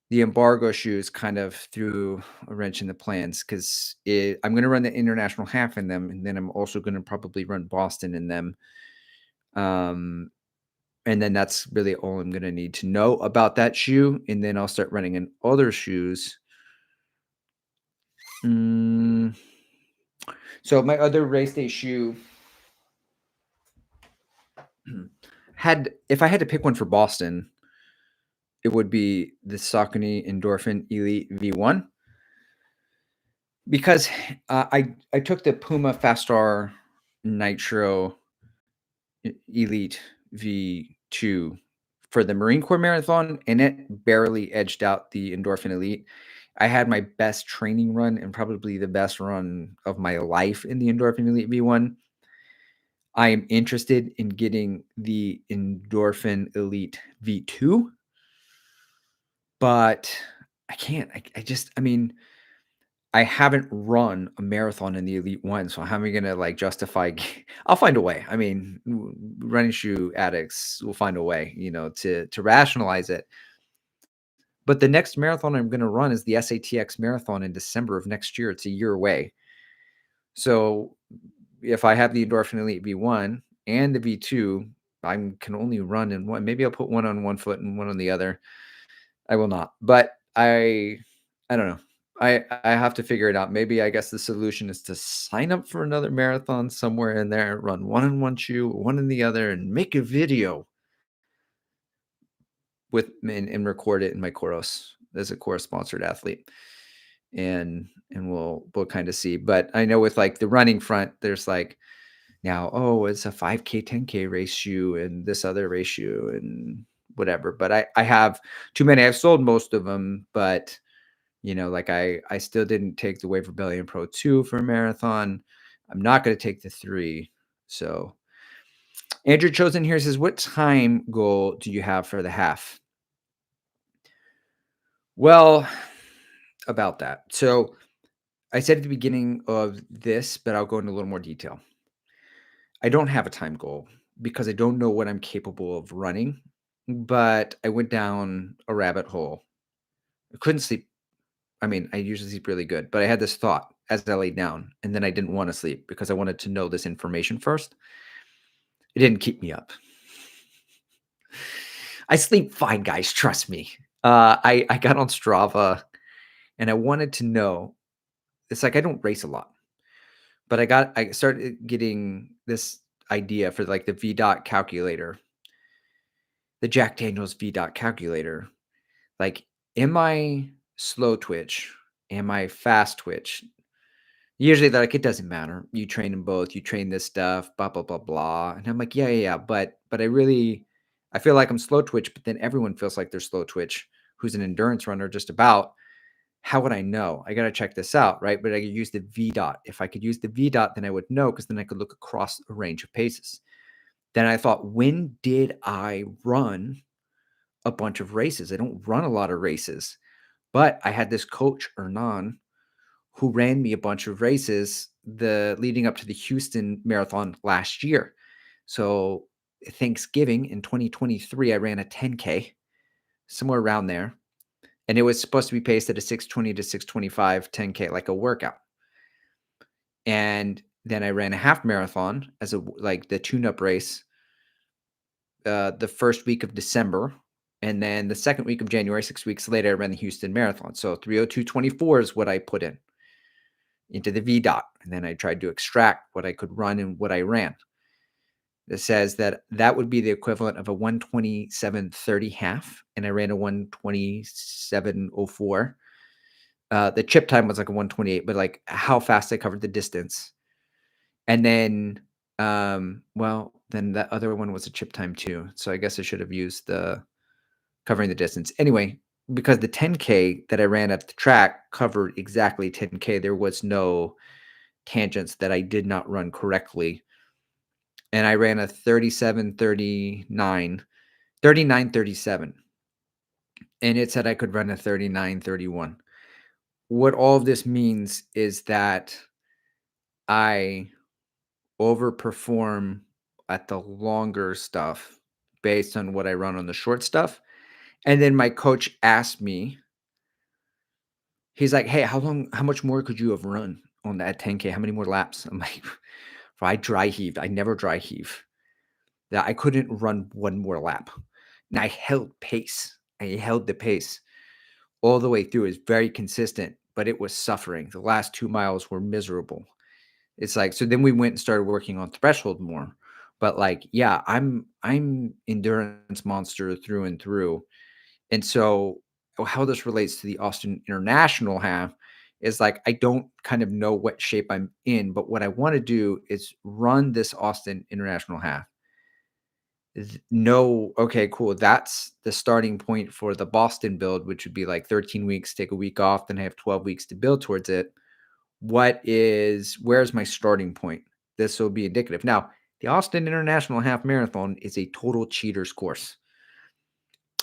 the embargo shoes kind of threw a wrench in the plans because I'm going to run the international half in them, and then I'm also going to probably run Boston in them. Um, and then that's really all I'm going to need to know about that shoe, and then I'll start running in other shoes. Mm, so my other race day shoe had, if I had to pick one for Boston, it would be the Saucony Endorphin Elite V1 because I took the Puma Fastar Nitro Elite V2 for the Marine Corps Marathon, and it barely edged out the Endorphin Elite. I had my best training run and probably the best run of my life in the Endorphin Elite V1. I am interested in getting the Endorphin Elite V2, but I can't. I mean, I haven't run a marathon in the Elite One, so how am I gonna like justify? I'll find a way. I mean, running shoe addicts will find a way, to rationalize it. But the next marathon I'm gonna run is the SATX marathon in December of next year. It's a year away. So if I have the Endorphin Elite V1 and the V2, I can only run in one. Maybe I'll put one on one foot and one on the other. I will not. But I don't know. I have to figure it out. Maybe I guess the solution is to sign up for another marathon somewhere in there, run one in one shoe, one in the other, and make a video with and record it in my Coros as a Coros sponsored athlete. And we'll kind of see. But I know with like the running front, there's like now, oh, it's a 5K, 10K race shoe and this other race shoe and whatever. But I have too many. I've sold most of them, but like I still didn't take the Wave Rebellion Pro 2 for a marathon. I'm not going to take the 3. So Andrew Chosen here says, what time goal do you have for the half? Well, about that. So I said at the beginning of this, but I'll go into a little more detail. I don't have a time goal because I don't know what I'm capable of running, but I went down a rabbit hole. I couldn't sleep. I mean, I usually sleep really good, but I had this thought as I laid down, and then I didn't want to sleep because I wanted to know this information first. It didn't keep me up. I sleep fine, guys. Trust me. I got on Strava, and I wanted to know. It's like I don't race a lot, but I started getting this idea for like the VDOT calculator, the Jack Daniels VDOT calculator. Like, am I slow twitch? Am I fast twitch? Usually they're like, it doesn't matter. You train them both. You train this stuff, blah blah blah blah. And I'm like, yeah. But I I feel like I'm slow twitch, but then everyone feels like they're slow twitch who's an endurance runner just about. How would I know? I got to check this out, right? But I could use the V dot. If I could use the V dot, then I would know because then I could look across a range of paces. Then I thought, when did I run a bunch of races? I don't run a lot of races, but I had this coach, Hernan, who ran me a bunch of races the leading up to the Houston Marathon last year. So Thanksgiving in 2023, I ran a 10K, somewhere around there. And it was supposed to be paced at a 620 to 625 10K, like a workout. And then I ran a half marathon as like the tune-up race the first week of December. And then the second week of January, 6 weeks later, I ran the Houston Marathon. So 302.24 is what I put into the V dot. And then I tried to extract what I could run and what I ran. It says that would be the equivalent of a 127.30 half. And I ran a 127.04. The chip time was like a 128, but like how fast I covered the distance. And then, then that other one was a chip time too. So I guess I should have used the covering the distance. Anyway, because the 10K that I ran at the track covered exactly 10K, there was no tangents that I did not run correctly. And I ran a 39:37. And it said I could run a 39:31. What all of this means is that I overperform at the longer stuff based on what I run on the short stuff. And then my coach asked me, he's like, "Hey, how much more could you have run on that 10K? How many more laps?" I'm like, I dry heaved. I never dry heave. That I couldn't run one more lap. And I held pace. I held the pace all the way through. It's very consistent, but it was suffering. The last 2 miles were miserable. It's like, so then we went and started working on threshold more. But like, yeah, I'm endurance monster through and through. And so how this relates to the Austin International half is like, I don't kind of know what shape I'm in, but what I want to do is run this Austin International half. No, okay, cool. That's the starting point for the Boston build, which would be like 13 weeks, take a week off, then I have 12 weeks to build towards it. Where's my starting point? This will be indicative. Now, the Austin International Half Marathon is a total cheater's course.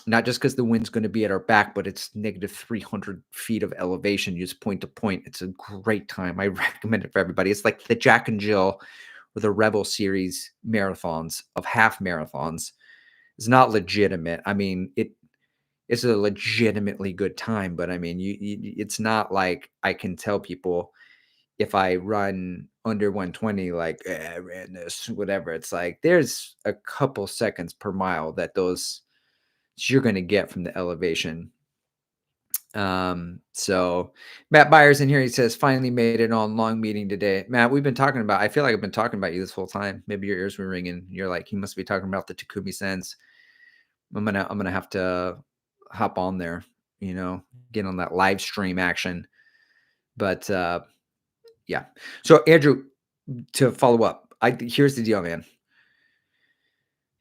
Not just because the wind's going to be at our back, but it's negative 300 feet of elevation, just point to point. It's a great time. I recommend it for everybody. It's like the Jack and Jill or the Rebel Series marathons of half marathons. It's not legitimate. I mean, it's a legitimately good time, but I mean, it's not like I can tell people if I run under 120, like, I ran this, whatever. It's like there's a couple seconds per mile that you're going to get from the elevation. So Matt Byers in here, he says, finally made it on long meeting today. Matt, I feel like I've been talking about you this whole time. Maybe your ears were ringing. You're like, he must be talking about the Takumi Sens. I'm gonna have to hop on there, get on that live stream action. But yeah. So Andrew, to follow up, here's the deal, man.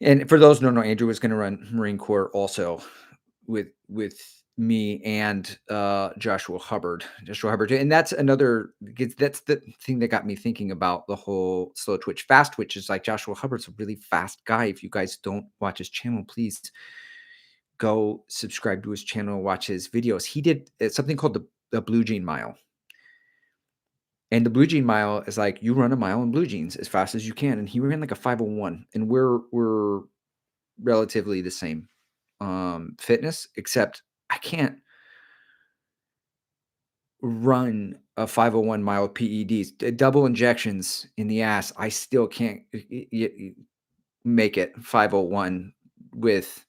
And for those who don't know, Andrew was going to run Marine Corps also with me and Joshua Hubbard. And that's the thing that got me thinking about the whole slow twitch, fast twitch. Is like Joshua Hubbard's a really fast guy. If you guys don't watch his channel, please go subscribe to his channel, watch his videos. He did something called the Blue Jean Mile. And the Blue Jean Mile is like you run a mile in blue jeans as fast as you can. And he ran like a 5:01, and we're relatively the same fitness, except I can't run a 5:01 mile PEDs, double injections in the ass. I still can't make it 5:01 with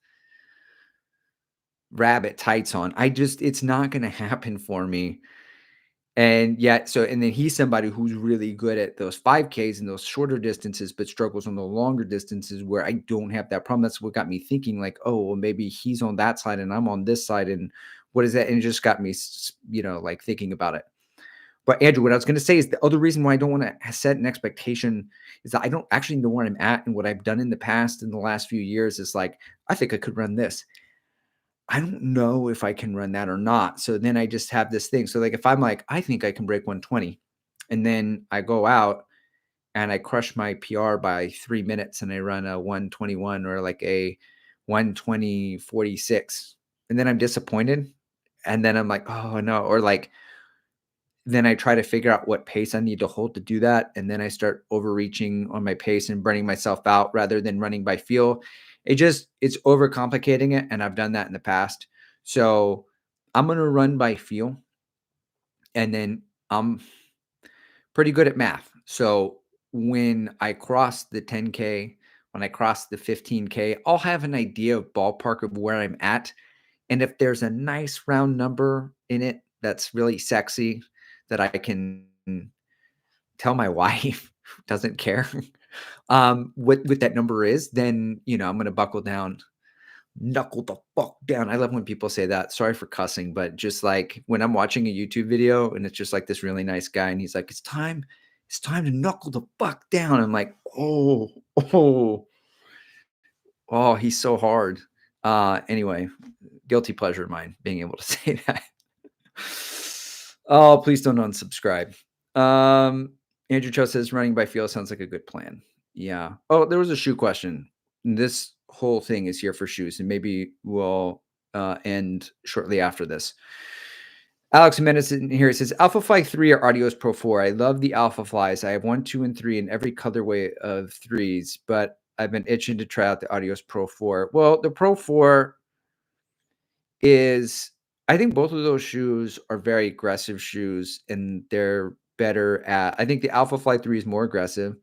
rabbit tights on. It's not going to happen for me. And yet, and then he's somebody who's really good at those 5Ks and those shorter distances, but struggles on the longer distances where I don't have that problem. That's what got me thinking like, oh, well, maybe he's on that side and I'm on this side. And what is that? And it just got me, like thinking about it. But Andrew, what I was going to say is the other reason why I don't want to set an expectation is that I don't actually know where I'm at, and what I've done in the past in the last few years is like, I think I could run this. I don't know if I can run that or not. So then I just have this thing. So like if I'm like, I think I can break 120, and then I go out and I crush my PR by 3 minutes and I run a 121 or like a 120.46, and then I'm disappointed. And then I'm like, oh no. Or like, then I try to figure out what pace I need to hold to do that. And then I start overreaching on my pace and burning myself out rather than running by feel. It's overcomplicating it. And I've done that in the past. So I'm going to run by feel. And then I'm pretty good at math. So when I cross the 10K, when I cross the 15K, I'll have an idea of ballpark of where I'm at. And if there's a nice round number in it that's really sexy that I can tell my wife who doesn't care what that number is, then I'm gonna buckle down, knuckle the fuck down. I love when people say that. Sorry for cussing, but just like when I'm watching a YouTube video and it's just like this really nice guy and he's like, it's time to knuckle the fuck down. I'm like, oh, oh, he's so hard. Anyway, guilty pleasure of mine being able to say that. Oh, please don't unsubscribe. Andrew Cho says running by feel sounds like a good plan. Yeah. Oh, there was a shoe question. This whole thing is here for shoes, and maybe we'll end shortly after this. Alex Menace in here says Alpha Fly 3 or Adios Pro 4. I love the Alpha Flies. I have 1, 2, and 3 in every colorway of threes, but I've been itching to try out the Adios Pro 4. Well, the Pro 4 is, I think both of those shoes are very aggressive shoes, and they're better at, I think the Alpha Fly 3 is more aggressive.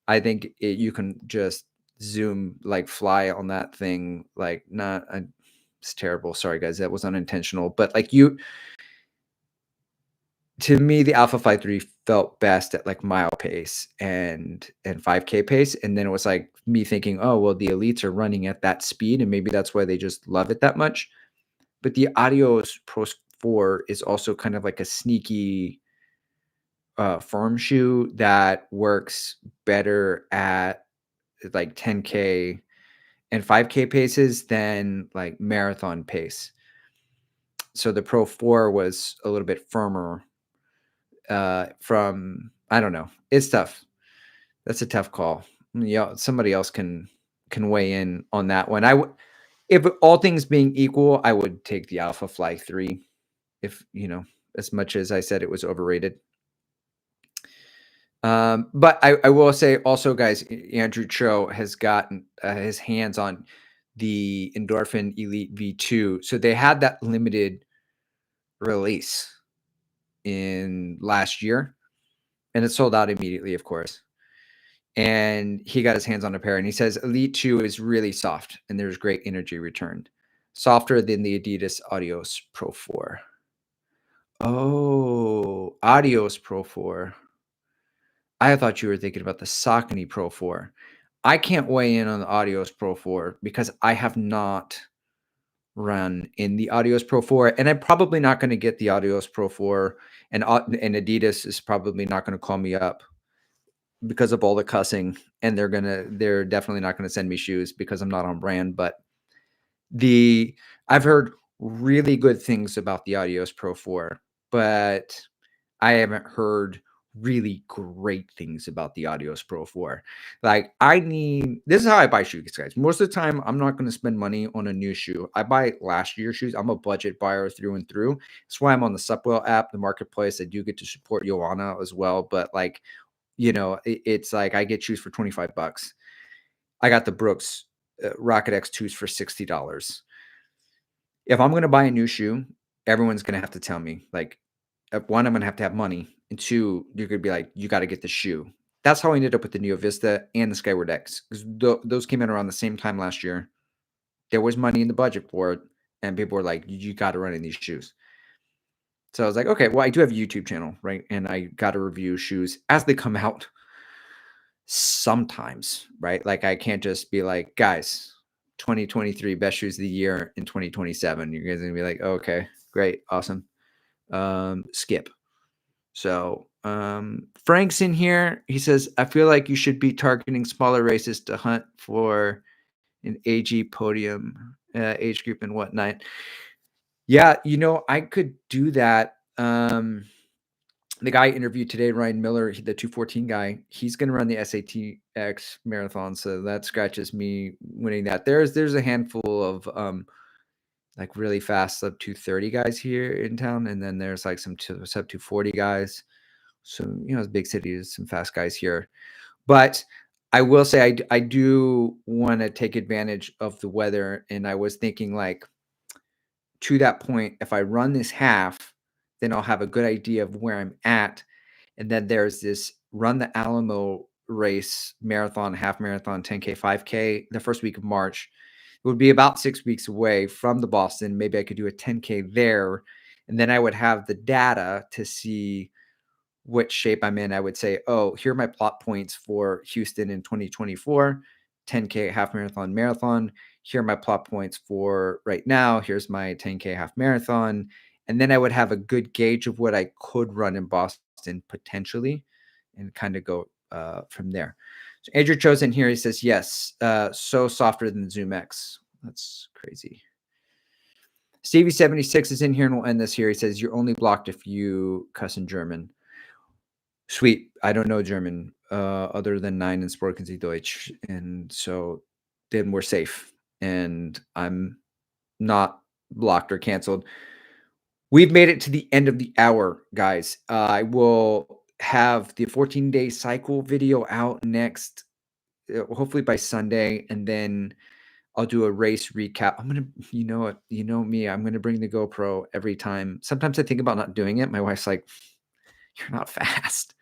I think you can just zoom like fly on that thing. Like it's terrible. Sorry guys, that was unintentional. But like to me, the Alpha Fly 3 felt best at like mile pace and 5K pace. And then it was like me thinking, oh, well, the elites are running at that speed, and maybe that's why they just love it that much. But the Adios Pro 4 is also kind of like a sneaky firm shoe that works better at like 10K and 5K paces than like marathon pace. So the Pro 4 was a little bit firmer I don't know. It's tough. That's a tough call. Yeah, somebody else can weigh in on that one. If all things being equal, I would take the Alpha Fly 3 if, as much as I said it was overrated. But I will say also, guys, Andrew Cho has gotten his hands on the Endorphin Elite V2. So they had that limited release in last year, and it sold out immediately, of course. And he got his hands on a pair, and he says Elite 2 is really soft, and there's great energy return. Softer than the Adidas Adios Pro 4. Oh, Adios Pro 4. I thought you were thinking about the Saucony Pro 4. I can't weigh in on the Adios Pro 4 because I have not run in the Adios Pro 4, and I'm probably not going to get the Adios Pro 4, and Adidas is probably not going to call me up because of all the cussing, and they're definitely not going to send me shoes because I'm not on brand. But I've heard really good things about the Adios Pro 4, but I haven't heard really great things about the Adios Pro 4. Like this is how I buy shoes, guys. Most of the time, I'm not going to spend money on a new shoe. I buy last year's shoes. I'm a budget buyer through and through. That's why I'm on the Supwell app, the marketplace. I do get to support Joanna as well. But like, it's like I get shoes for $25. I got the Brooks Rocket X2s for $60. If I'm going to buy a new shoe, everyone's going to have to tell me, like, one, I'm going to have money. And two, you're going to be like, you got to get the shoe. That's how I ended up with the Neo Vista and the Skyward X. Because those came in around the same time last year. There was money in the budget for it. And people were like, you got to run in these shoes. So I was like, okay, well, I do have a YouTube channel, right? And I got to review shoes as they come out sometimes, right? Like I can't just be like, guys, 2023 best shoes of the year in 2027. You guys are going to be like, oh, okay, great, awesome. Skip. So, Frank's in here. He says, I feel like you should be targeting smaller races to hunt for an AG podium, age group and whatnot. Yeah, I could do that. The guy I interviewed today, Ryan Miller, the 214 guy, he's going to run the SATX marathon. So that scratches me winning that. There's a handful of like really fast sub 230 guys here in town. And then there's like some sub 240 guys. So, it's big cities, some fast guys here. But I will say I do want to take advantage of the weather. And I was thinking like, to that point, if I run this half, then I'll have a good idea of where I'm at. And then there's this Run the Alamo race, marathon, half marathon, 10K, 5K, the first week of March. It would be about 6 weeks away from the Boston. Maybe I could do a 10K there. And then I would have the data to see which shape I'm in. I would say, oh, here are my plot points for Houston in 2024, 10K half marathon, marathon. Here are my plot points for right now. Here's my 10K half marathon. And then I would have a good gauge of what I could run in Boston potentially and kind of go from there. So Andrew Chosen here, he says, yes, so softer than Zoom X. That's crazy. Stevie76 is in here and we'll end this here. He says, you're only blocked if you cuss in German. Sweet. I don't know German other than Nein and Sprechen Sie Deutsch. And so then we're safe. And I'm not blocked or canceled. We've made it to the end of the hour, guys. I will have the 14-day cycle video out next, hopefully by Sunday. And then I'll do a race recap. I'm going to, you know me, I'm going to bring the GoPro every time. Sometimes I think about not doing it. My wife's like, you're not fast.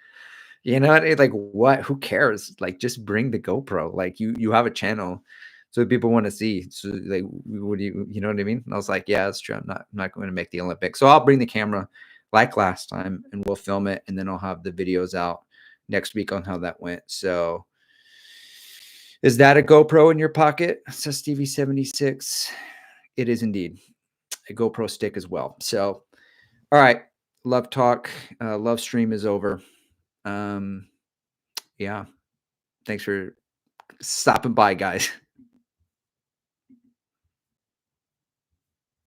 Like what? Who cares? Like, just bring the GoPro. Like you have a channel, so people want to see. So like, what do you know what I mean? And I was like, yeah, that's true. I'm not going to make the Olympics, so I'll bring the camera like last time, and we'll film it, and then I'll have the videos out next week on how that went. So, is that a GoPro in your pocket? Says Stevie76. It is indeed a GoPro stick as well. So, all right, love talk, love stream is over. Yeah. Thanks for stopping by, guys.